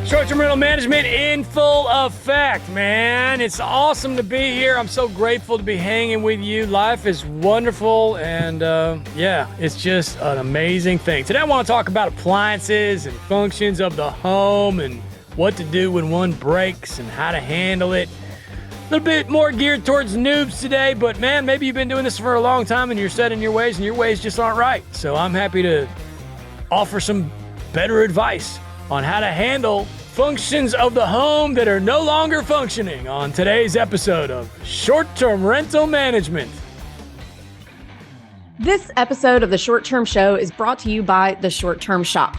Short-term rental management in full effect, man. It's awesome to be here. I'm so grateful to be hanging with you. Life is wonderful, and yeah, it's just an amazing thing. Today I want to talk about appliances and functions of the home and what to do when one breaks and how to handle it. A little bit more geared towards noobs today, but man, maybe you've been doing this for a long time and you're set in your ways and your ways just aren't right. So I'm happy to offer some better advice on how to handle functions of the home that are no longer functioning on today's episode of Short-Term Rental Management. This episode of the Short Term Show is brought to you by The Short Term Shop.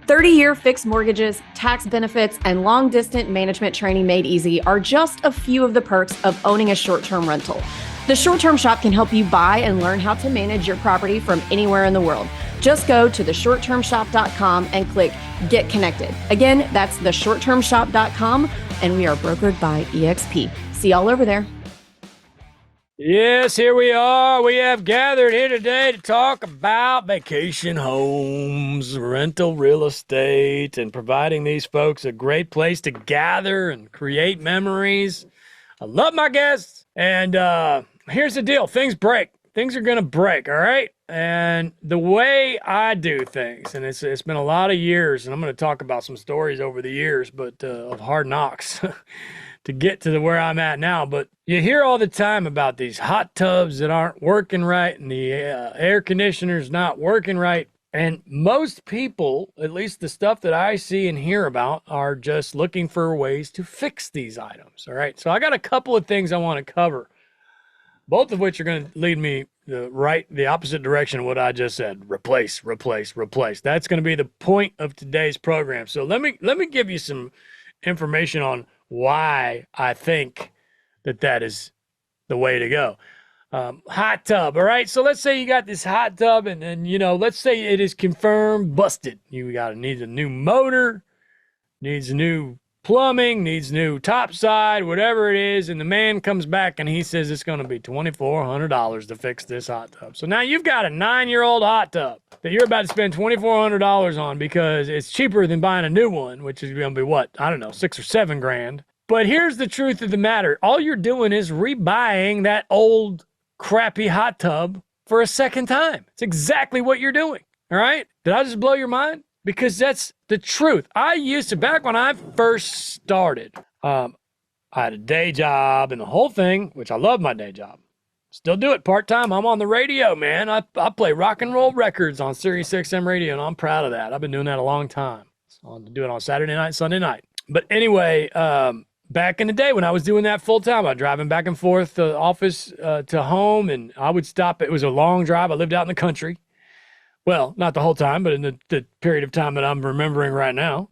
30-year fixed mortgages, tax benefits, and long-distance management training made easy are just a few of the perks of owning a short-term rental. The Short Term Shop can help you buy and learn how to manage your property from anywhere in the world. Just go to theshorttermshop.com and click Get Connected. Again, that's theshorttermshop.com, and we are brokered by EXP. See y'all over there. Yes, here we are. We have gathered here today to talk about vacation homes, rental real estate, and providing these folks a great place to gather and create memories. I love my guests, and here's the deal. Things break. Things are going to break, all right? And the way I do things, and it's been a lot of years, and I'm going to talk about some stories over the years, but of hard knocks to get to where I'm at now. But you hear all the time about these hot tubs that aren't working right and the air conditioners not working right. And most people, at least the stuff that I see and hear about, are just looking for ways to fix these items, all right? So I got a couple of things I want to cover, both of which are going to lead me the opposite direction of what I just said. Replace. That's going to be the point of today's program. So let me give you some information on why I think that is the way to go. Hot tub, all right? So let's say you got this hot tub and then, let's say it is confirmed busted. You needs a new motor, needs new plumbing, needs new topside, whatever it is, and the man comes back and he says it's going to be $2,400 to fix this hot tub. So now you've got a 9-year-old hot tub that you're about to spend $2,400 on because it's cheaper than buying a new one, which is going to be what? I don't know, $6,000 or $7,000. But here's the truth of the matter. All you're doing is rebuying that old crappy hot tub for a second time. It's exactly what you're doing. All right? Did I just blow your mind? Because that's the truth. I used to, back when I first started, I had a day job and the whole thing, which I love my day job. Still do it part-time. I'm on the radio, man. I play rock and roll records on Sirius XM radio, and I'm proud of that. I've been doing that a long time. So I do it on Saturday night, Sunday night. But anyway, back in the day when I was doing that full-time, I was driving back and forth to office to home, and I would stop. It was a long drive. I lived out in the country. Well, not the whole time, but in the period of time that I'm remembering right now.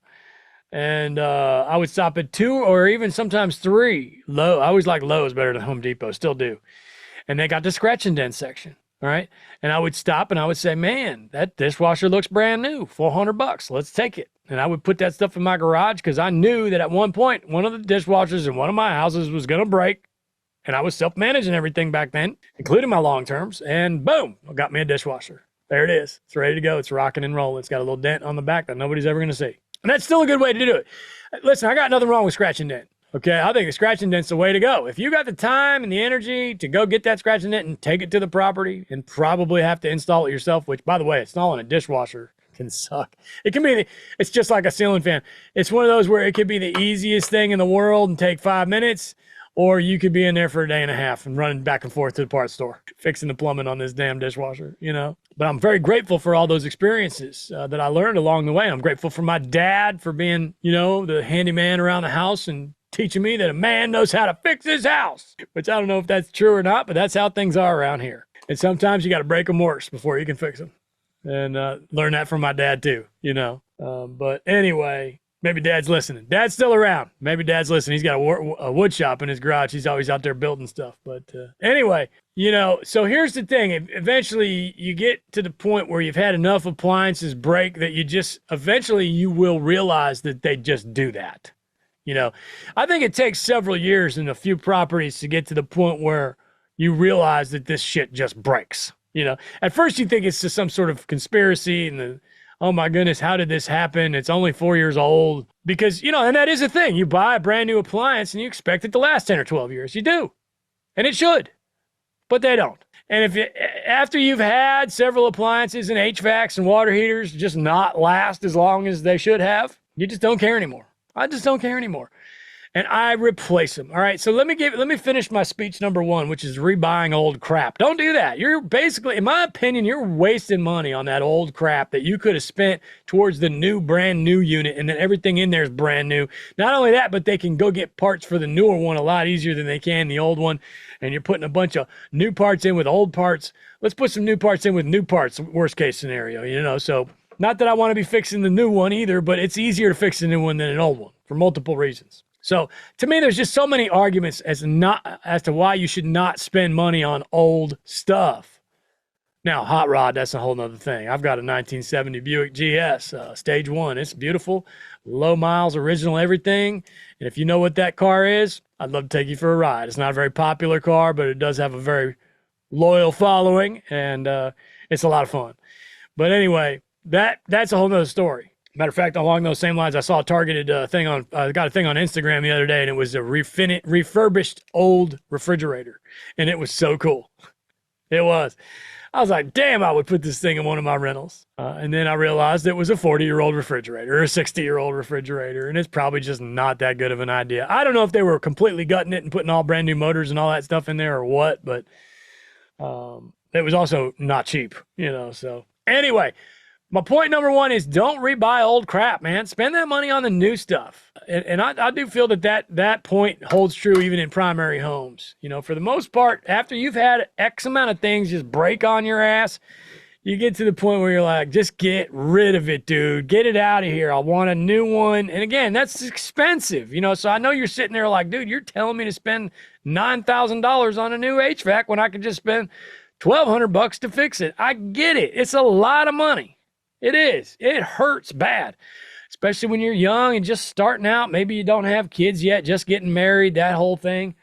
And I would stop at 2 or even sometimes 3. Low. I always like Lowe's better than Home Depot, still do. And they got the scratch and dent section, all right? And I would stop and I would say, man, that dishwasher looks brand new, $400. Let's take it. And I would put that stuff in my garage because I knew that at one point, one of the dishwashers in one of my houses was going to break. And I was self-managing everything back then, including my long terms. And boom, I got me a dishwasher. There it is. It's ready to go. It's rocking and rolling. It's got a little dent on the back that nobody's ever going to see. And that's still a good way to do it. Listen, I got nothing wrong with scratch and dent. Okay, I think the scratch and dent's the way to go. If you got the time and the energy to go get that scratch and dent and take it to the property and probably have to install it yourself, which, by the way, installing a dishwasher can suck. It's just like a ceiling fan. It's one of those where it could be the easiest thing in the world and take 5 minutes, or you could be in there for a day and a half and running back and forth to the parts store, fixing the plumbing on this damn dishwasher, But I'm very grateful for all those experiences that I learned along the way. I'm grateful for my dad for being, the handyman around the house and teaching me that a man knows how to fix his house, which I don't know if that's true or not, but that's how things are around here. And sometimes you got to break them worse before you can fix them. And learn that from my dad too, But anyway, maybe Dad's listening. Dad's still around. Maybe Dad's listening. He's got a wood shop in his garage. He's always out there building stuff. But anyway, so here's the thing. Eventually you get to the point where you've had enough appliances break that eventually you will realize that they just do that. I think it takes several years and a few properties to get to the point where you realize that this shit just breaks. At first you think it's just some sort of conspiracy and oh my goodness, how did this happen? It's only 4 years old. Because, and that is a thing. You buy a brand new appliance and you expect it to last 10 or 12 years. You do. And it should. But they don't. And after you've had several appliances and HVACs and water heaters just not last as long as they should have, you just don't care anymore. I just don't care anymore. And I replace them. All right, so let me finish my speech number 1, which is rebuying old crap. Don't do that. You're basically, in my opinion, you're wasting money on that old crap that you could have spent towards the brand new unit, and then everything in there is brand new. Not only that, but they can go get parts for the newer one a lot easier than they can the old one, and you're putting a bunch of new parts in with old parts. Let's put some new parts in with new parts, worst case scenario, so not that I want to be fixing the new one either, but it's easier to fix a new one than an old one for multiple reasons. So to me, there's just so many arguments as to why you should not spend money on old stuff. Now, hot rod, that's a whole nother thing. I've got a 1970 Buick GS, stage 1. It's beautiful, low miles, original everything. And if you know what that car is, I'd love to take you for a ride. It's not a very popular car, but it does have a very loyal following, and it's a lot of fun. But anyway, that's a whole nother story. Matter of fact, along those same lines, I saw a targeted got a thing on Instagram the other day, and it was a refurbished old refrigerator, and it was so cool. It was. I was like, damn, I would put this thing in one of my rentals. And then I realized it was a 40-year-old refrigerator or a 60-year-old refrigerator, and it's probably just not that good of an idea. I don't know if they were completely gutting it and putting all brand new motors and all that stuff in there or what, but it was also not cheap, so. Anyway, my point number 1 is don't rebuy old crap, man. Spend that money on the new stuff. And I do feel that point holds true even in primary homes. For the most part, after you've had X amount of things just break on your ass, you get to the point where you're like, just get rid of it, dude. Get it out of here. I want a new one. And again, that's expensive, so I know you're sitting there like, dude, you're telling me to spend $9,000 on a new HVAC when I could just spend $1,200 to fix it. I get it. It's a lot of money. It is. It hurts bad, especially when you're young and just starting out. Maybe you don't have kids yet, just getting married, that whole thing,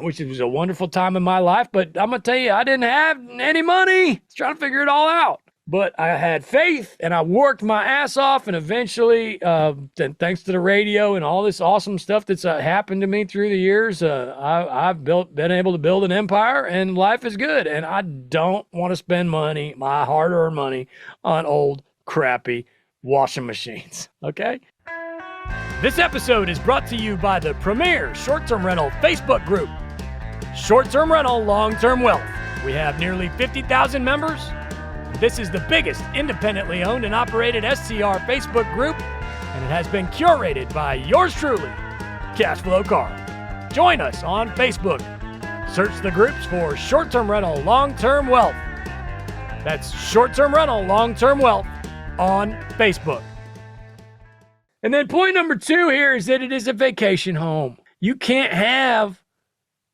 which was a wonderful time in my life. But I'm going to tell you, I didn't have any money. I was trying to figure it all out. But I had faith, and I worked my ass off, and eventually, thanks to the radio and all this awesome stuff that's happened to me through the years, I've been able to build an empire, and life is good. And I don't want to spend money, my hard-earned money, on old, crappy washing machines, okay? This episode is brought to you by the premier short-term rental Facebook group, Short-Term Rental, Long-Term Wealth. We have nearly 50,000 members. This is the biggest independently owned and operated STR Facebook group, and it has been curated by yours truly, Cashflow Carl. Join us on Facebook. Search the groups for Short-Term Rental, Long-Term Wealth. That's Short-Term Rental, Long-Term Wealth on Facebook. And then point number 2 here is that it is a vacation home. You can't have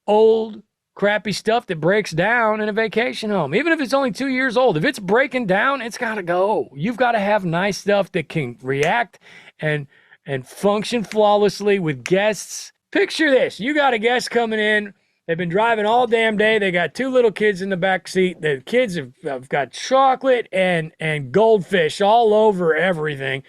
old crappy stuff that breaks down in a vacation home. Even if it's only 2 years old, if it's breaking down, it's got to go. You've got to have nice stuff that can react and function flawlessly with guests. Picture this. You got a guest coming in. They've been driving all damn day. They got 2 little kids in the back seat. The kids have got chocolate and goldfish all over everything.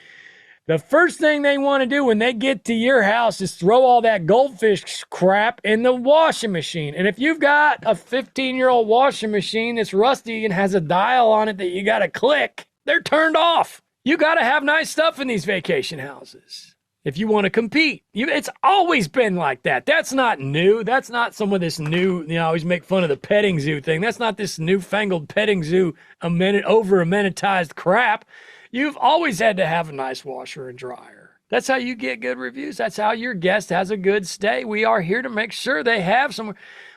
The first thing they want to do when they get to your house is throw all that goldfish crap in the washing machine. And if you've got a 15-year-old washing machine that's rusty and has a dial on it that you got to click, they're turned off. You got to have nice stuff in these vacation houses if you want to compete. It's always been like that. That's not new. That's not some of this new, I always make fun of the petting zoo thing. That's not this newfangled petting zoo over-amenitized crap. You've always had to have a nice washer and dryer. That's how you get good reviews. That's how your guest has a good stay. We are here to make sure they have some.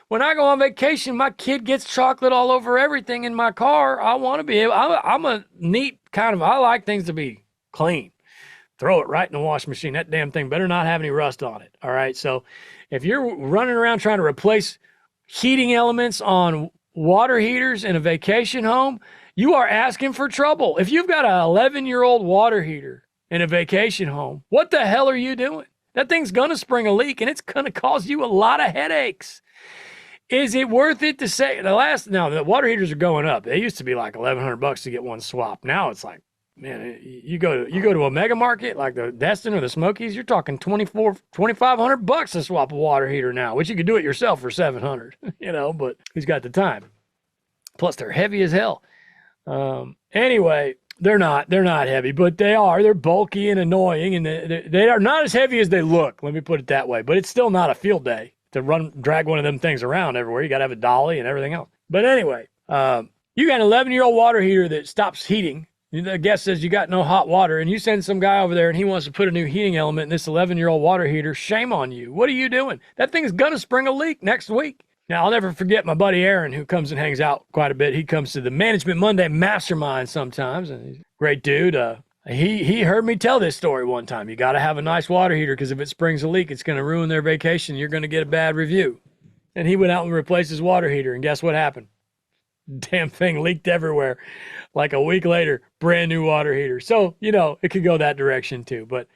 When I go on vacation, my kid gets chocolate all over everything in my car. I want to be able, I'm a neat kind of, I like things to be clean. Throw it right in the washing machine. That damn thing better not have any rust on it. All right. So if you're running around trying to replace heating elements on water heaters in a vacation home, you are asking for trouble. If you've got an 11-year-old water heater in a vacation home, what the hell are you doing? That thing's going to spring a leak, and it's going to cause you a lot of headaches. Is it worth it to say the water heaters are going up. They used to be like $1,100 to get one swap. Now it's like man, you go to a mega market like the Destin or the Smokies, you're talking $2,500 to swap a water heater now, which you could do it yourself for $700, but who's got the time? Plus they're heavy as hell. Anyway, they're not heavy, but they're bulky and annoying, and they are not as heavy as they look. Let me put it that way, but it's still not a field day to drag one of them things around everywhere. You got to have a dolly and everything else. But anyway, you got an 11-year-old water heater that stops heating. The guest says you got no hot water, and you send some guy over there and he wants to put a new heating element in this 11-year-old water heater. Shame on you. What are you doing? That thing's going to spring a leak next week. Now, I'll never forget my buddy Aaron, who comes and hangs out quite a bit. He comes to the Management Monday Mastermind sometimes, and he's a great dude. He heard me tell this story one time. You got to have a nice water heater because if it springs a leak, it's going to ruin their vacation. You're going to get a bad review. And he went out and replaced his water heater, and guess what happened? Damn thing leaked everywhere. Like a week later, brand new water heater. So, it could go that direction too. But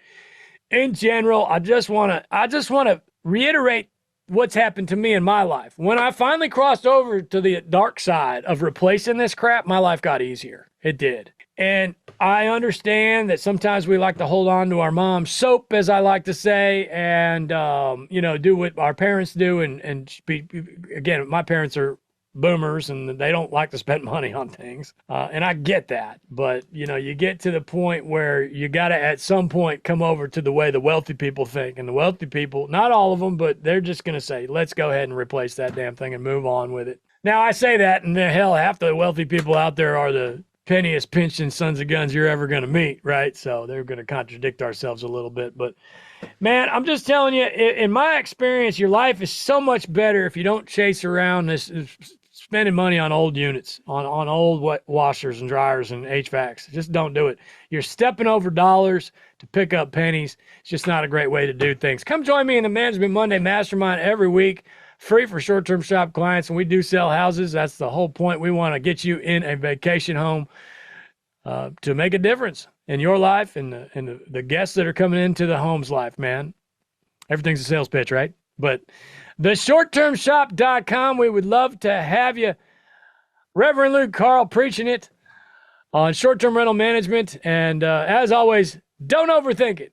in general, I just want to reiterate what's happened to me in my life. When I finally crossed over to the dark side of replacing this crap, my life got easier. It did. And I understand that sometimes we like to hold on to our mom's soap, as I like to say, and, do what our parents do. Again, my parents are boomers and they don't like to spend money on things. And I get that. But, you get to the point where you got to at some point come over to the way the wealthy people think. And the wealthy people, not all of them, but they're just going to say, let's go ahead and replace that damn thing and move on with it. Now, I say that, and hell, half the wealthy people out there are the penniest pinching sons of guns you're ever going to meet, right? So they're going to contradict ourselves a little bit. But, man, I'm just telling you, in my experience, your life is so much better if you don't chase around this spending money on old units, on old washers and dryers and HVACs. Just don't do it. You're stepping over dollars to pick up pennies. It's just not a great way to do things. Come join me in the Management Monday Mastermind every week, free for short-term shop clients, and we do sell houses. That's the whole point. We want to get you in a vacation home to make a difference in your life and the guests that are coming into the home's life, man. Everything's a sales pitch, right? But theshorttermshop.com, we would love to have you. Reverend Luke Carl preaching it on short-term rental management. And as always, don't overthink it.